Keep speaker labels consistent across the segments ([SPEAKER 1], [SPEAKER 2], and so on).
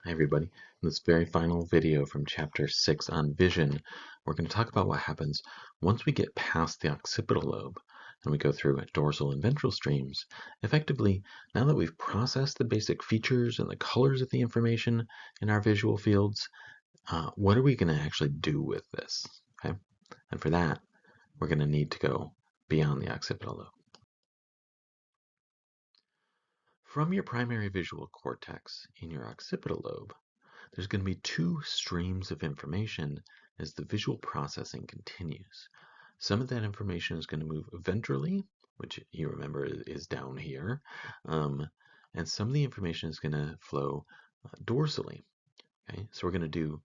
[SPEAKER 1] Hi everybody. In this very final video from chapter 6 on vision, we're going to talk about what happens once we get past the occipital lobe and we go through dorsal and ventral streams. Effectively, now that we've processed the basic features and the colors of the information in our visual fields, what are we going to actually do with this? Okay, and for that, we're going to need to go beyond the occipital lobe. From your primary visual cortex in your occipital lobe, there's going to be two streams of information as the visual processing continues. Some of that information is going to move ventrally, which you remember is down here, and some of the information is going to flow dorsally. Okay, so we're going to do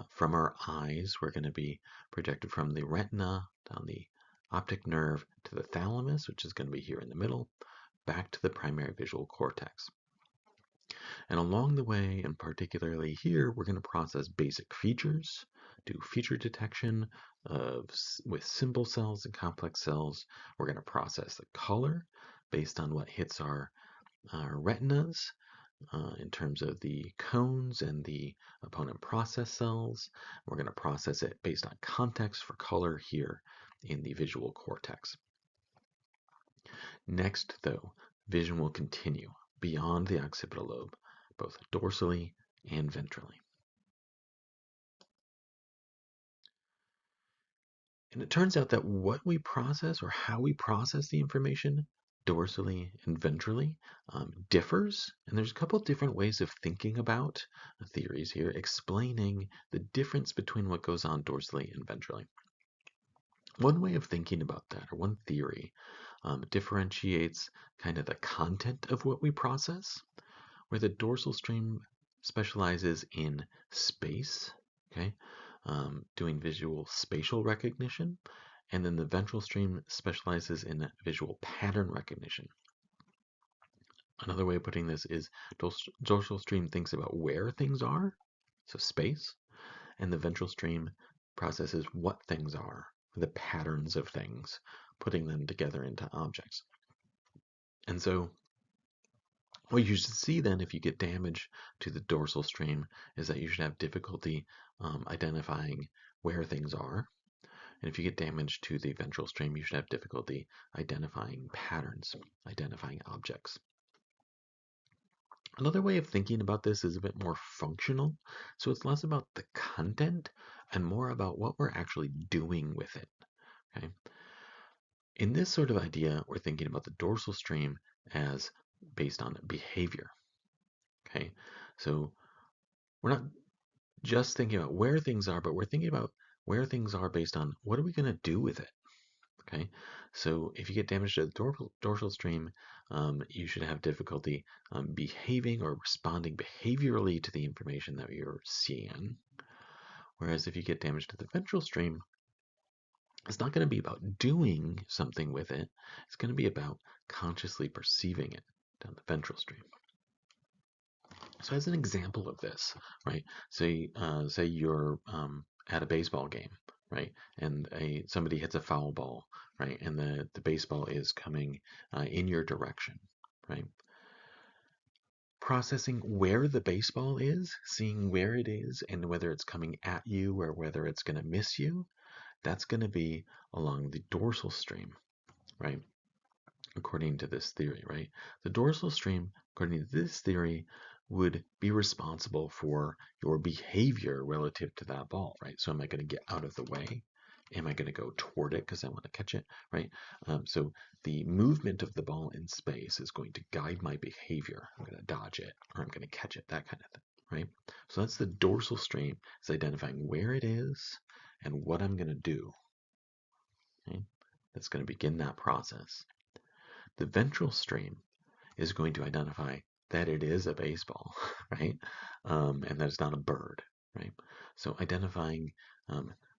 [SPEAKER 1] from our eyes, we're going to be projected from the retina down the optic nerve to the thalamus, which is going to be here in the middle, back to the primary visual cortex. And along the way, and particularly here, we're going to process basic features, do feature detection with simple cells and complex cells. We're going to process the color based on what hits our retinas in terms of the cones and the opponent process cells. We're going to process it based on context for color here in the visual cortex. Next, though, vision will continue beyond the occipital lobe, both dorsally and ventrally. And it turns out that what we process or how we process the information dorsally and ventrally differs. And there's a couple different ways of thinking about theories here explaining the difference between what goes on dorsally and ventrally. One way of thinking about that, or one theory, differentiates kind of the content of what we process, where the dorsal stream specializes in space, okay, doing visual spatial recognition, and then the ventral stream specializes in visual pattern recognition. Another way of putting this is dorsal stream thinks about where things are, so space, and the ventral stream processes what things are, the patterns of things, putting them together into objects. And so what you should see then if you get damage to the dorsal stream is that you should have difficulty identifying where things are. And if you get damage to the ventral stream, you should have difficulty identifying patterns, identifying objects. Another way of thinking about this is a bit more functional. So it's less about the content and more about what we're actually doing with it. Okay. In this sort of idea, we're thinking about the dorsal stream as based on behavior. Okay. So we're not just thinking about where things are, but we're thinking about where things are based on what are we going to do with it. Okay, so if you get damage to the dorsal stream, you should have difficulty behaving or responding behaviorally to the information that you're seeing. Whereas if you get damage to the ventral stream, it's not going to be about doing something with it. It's going to be about consciously perceiving it down the ventral stream. So as an example of this, right, say you're at a baseball game, right, and somebody hits a foul ball, right, and the baseball is coming in your direction, right. Processing where the baseball is, seeing where it is, and whether it's coming at you or whether it's going to miss you, that's going to be along the dorsal stream, right, according to this theory, right. The dorsal stream, according to this theory, would be responsible for your behavior relative to that ball, right? So am I going to get out of the way? Am I going to go toward it because I want to catch it, right? So the movement of the ball in space is going to guide my behavior. I'm going to dodge it or I'm going to catch it, that kind of thing, right? So that's the dorsal stream. It's identifying where it is and what I'm going to do. Okay? That's going to begin that process. The ventral stream is going to identify that it is a baseball, right? And that it's not a bird, right? So identifying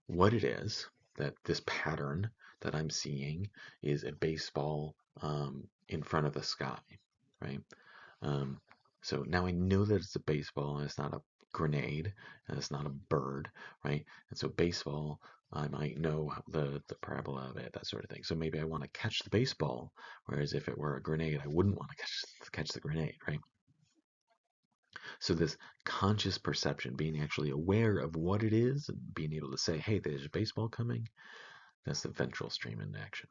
[SPEAKER 1] what it is, that this pattern that I'm seeing is a baseball in front of the sky, right? So now I know that it's a baseball and it's not a grenade and it's not a bird, right? And so baseball, I might know the parabola of it, that sort of thing. So maybe I want to catch the baseball, whereas if it were a grenade, I wouldn't want to catch the grenade, right? So this conscious perception, being actually aware of what it is and being able to say, hey, there's a baseball coming, that's the ventral stream in action.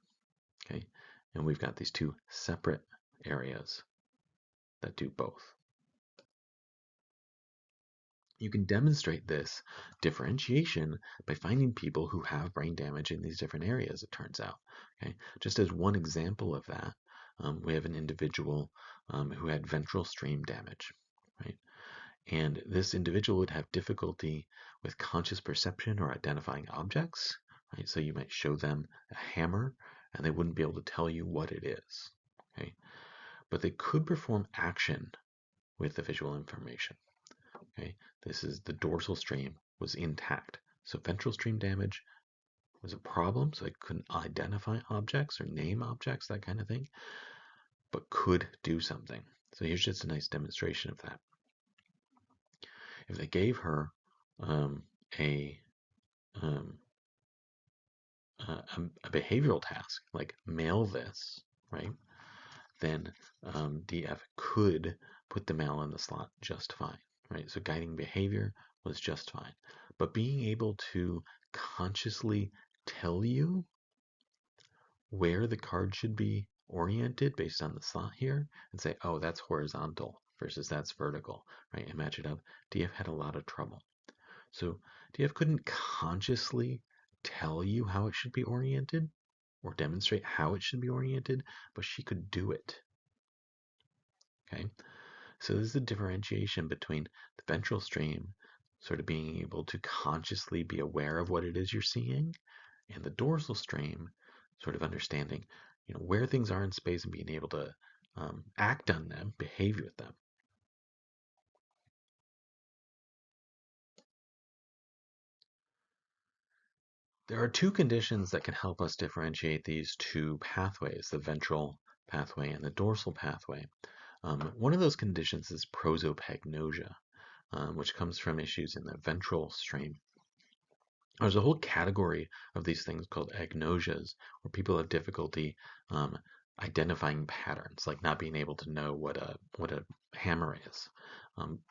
[SPEAKER 1] Okay. And we've got these two separate areas that do both. You can demonstrate this differentiation by finding people who have brain damage in these different areas, it turns out. Okay? Just as one example of that, we have an individual who had ventral stream damage, right? And this individual would have difficulty with conscious perception or identifying objects, right? So you might show them a hammer and they wouldn't be able to tell you what it is, okay? But they could perform action with the visual information. Okay, this is the dorsal stream was intact. So ventral stream damage was a problem, so I couldn't identify objects or name objects, that kind of thing, but could do something. So here's just a nice demonstration of that. If they gave her um, a, um, a behavioral task, like mail this, right, then DF could put the mail in the slot just fine, right? So guiding behavior was just fine. But being able to consciously tell you where the card should be oriented based on the slot here and say, oh, that's horizontal versus that's vertical, right? And match it up. DF had a lot of trouble. So DF couldn't consciously tell you how it should be oriented or demonstrate how it should be oriented, but she could do it. Okay, so this is the differentiation between the ventral stream, sort of being able to consciously be aware of what it is you're seeing, and the dorsal stream, sort of understanding, where things are in space and being able to act on them, behave with them. There are two conditions that can help us differentiate these two pathways, the ventral pathway and the dorsal pathway. One of those conditions is prosopagnosia, which comes from issues in the ventral stream. There's a whole category of these things called agnosias, where people have difficulty identifying patterns, like not being able to know what a hammer is.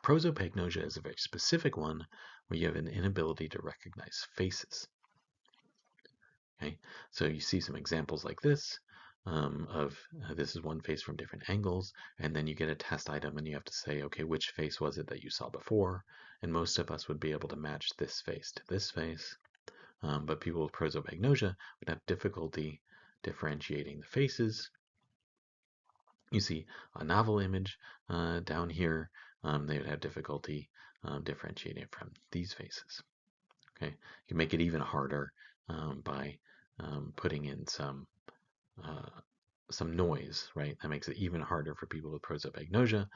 [SPEAKER 1] Prosopagnosia is a very specific one, where you have an inability to recognize faces. Okay, so you see some examples like this of this is one face from different angles, and then you get a test item and you have to say, okay, which face was it that you saw before? And most of us would be able to match this face to this face, but people with prosopagnosia would have difficulty differentiating the faces. You see a novel image down here, they would have difficulty differentiating from these faces. Okay, you can make it even harder by putting in some noise, right? That makes it even harder for people with prosopagnosia,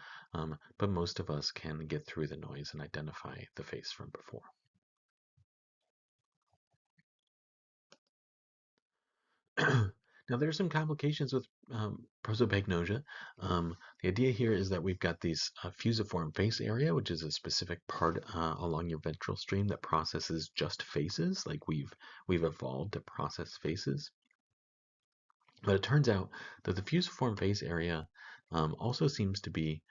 [SPEAKER 1] but most of us can get through the noise and identify the face from before. Now, there are some complications with prosopagnosia. The idea here is that we've got these fusiform face area, which is a specific part along your ventral stream that processes just faces, like we've evolved to process faces. But it turns out that the fusiform face area also seems to be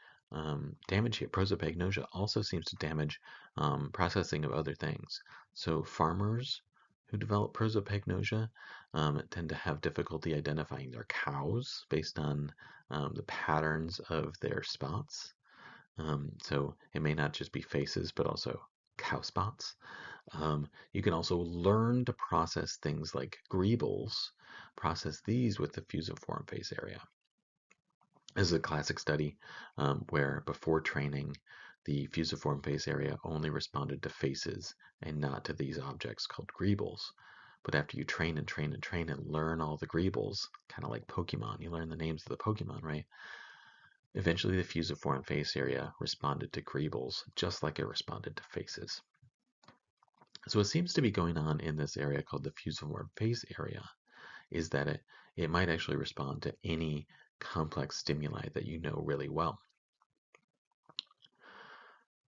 [SPEAKER 1] damaged here. Prosopagnosia also seems to damage processing of other things. So farmers who develop prosopagnosia tend to have difficulty identifying their cows based on the patterns of their spots. So it may not just be faces, but also cow spots. You can also learn to process things like greebles, process these with the fusiform face area. This is a classic study where before training, the fusiform face area only responded to faces and not to these objects called greebles. But after you train and train and train and learn all the greebles, kind of like Pokemon, you learn the names of the Pokemon, right? Eventually the fusiform face area responded to greebles just like it responded to faces. So what seems to be going on in this area called the fusiform face area is that it might actually respond to any complex stimuli that you know really well.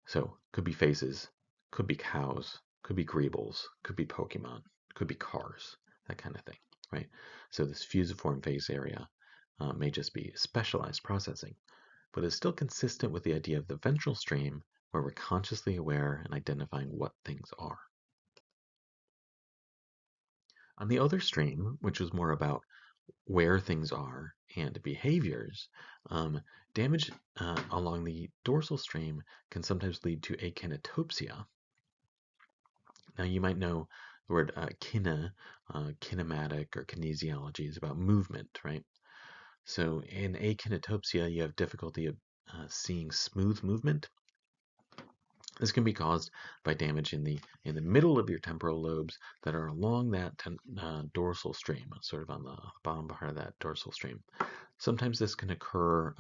[SPEAKER 1] So could be faces, could be cows, could be greebles, could be Pokemon, could be cars, that kind of thing, right? So this fusiform face area may just be specialized processing. but is still consistent with the idea of the ventral stream, where we're consciously aware and identifying what things are. On the other stream, which was more about where things are and behaviors, damage along the dorsal stream can sometimes lead to akinetopsia. Now, you might know the word kinematic or kinesiology is about movement, right? So in akinetopsia, you have difficulty of seeing smooth movement. This can be caused by damage in the middle of your temporal lobes that are along that dorsal stream, sort of on the bottom part of that dorsal stream. Sometimes this can occur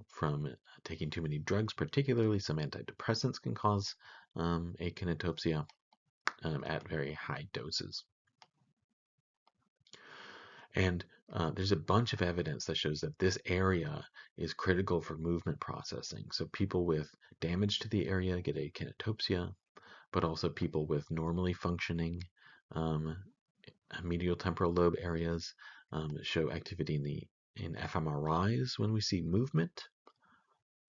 [SPEAKER 1] from taking too many drugs, particularly some antidepressants can cause akinetopsia at very high doses. And there's a bunch of evidence that shows that this area is critical for movement processing. So people with damage to the area get akinetopsia, but also people with normally functioning medial temporal lobe areas show activity in fMRIs when we see movement.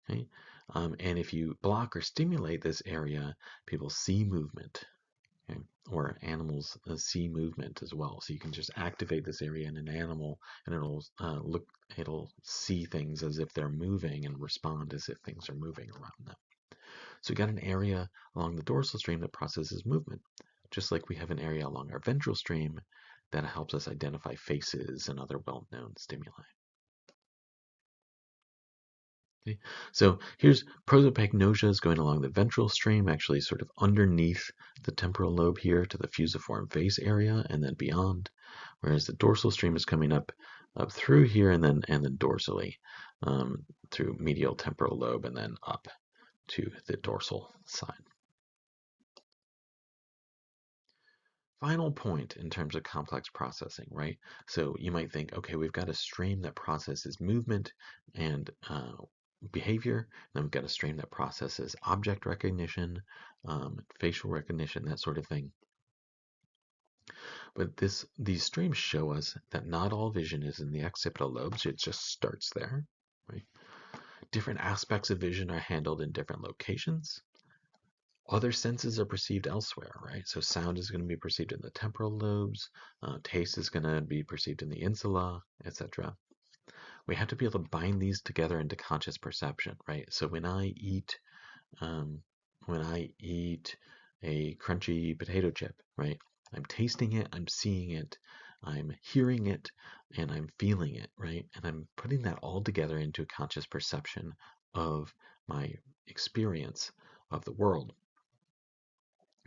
[SPEAKER 1] Okay? And if you block or stimulate this area, people see movement. Okay? Or animals see movement as well. So you can just activate this area in an animal, and it'll see things as if they're moving and respond as if things are moving around them. So we got an area along the dorsal stream that processes movement, just like we have an area along our ventral stream that helps us identify faces and other well-known stimuli. Okay. So here's prosopagnosia is going along the ventral stream, actually sort of underneath the temporal lobe here to the fusiform face area and then beyond, whereas the dorsal stream is coming up through here and then dorsally through medial temporal lobe and then up to the dorsal side. Final point in terms of complex processing, right? So you might think, okay, we've got a stream that processes movement and behavior. Then we've got a stream that processes object recognition, facial recognition, that sort of thing. But these streams show us that not all vision is in the occipital lobes. It just starts there, right? Different aspects of vision are handled in different locations. Other senses are perceived elsewhere, right? So sound is going to be perceived in the temporal lobes, taste is going to be perceived in the insula, etc. We have to be able to bind these together into conscious perception, right? So when I eat a crunchy potato chip, right? I'm tasting it, I'm seeing it, I'm hearing it, and I'm feeling it, right? And I'm putting that all together into a conscious perception of my experience of the world.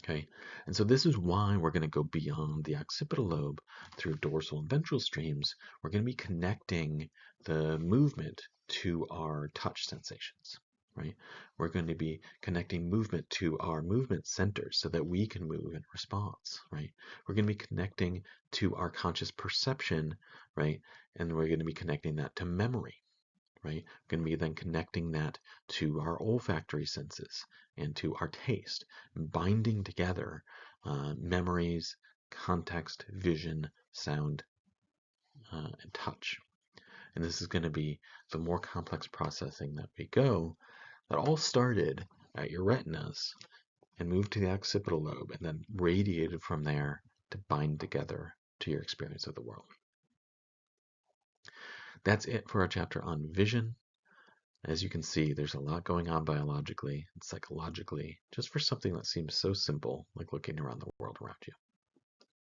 [SPEAKER 1] Okay, and so this is why we're going to go beyond the occipital lobe through dorsal and ventral streams. We're going to be connecting the movement to our touch sensations, right? We're going to be connecting movement to our movement centers so that we can move in response, right? We're going to be connecting to our conscious perception, right? And we're going to be connecting that to memory, right? We're going to be then connecting that to our olfactory senses and to our taste, binding together memories, context, vision, sound, and touch. And this is going to be the more complex processing that we go, that all started at your retinas and moved to the occipital lobe and then radiated from there to bind together to your experience of the world. That's it for our chapter on vision. As you can see, there's a lot going on biologically and psychologically just for something that seems so simple, like looking around the world around you.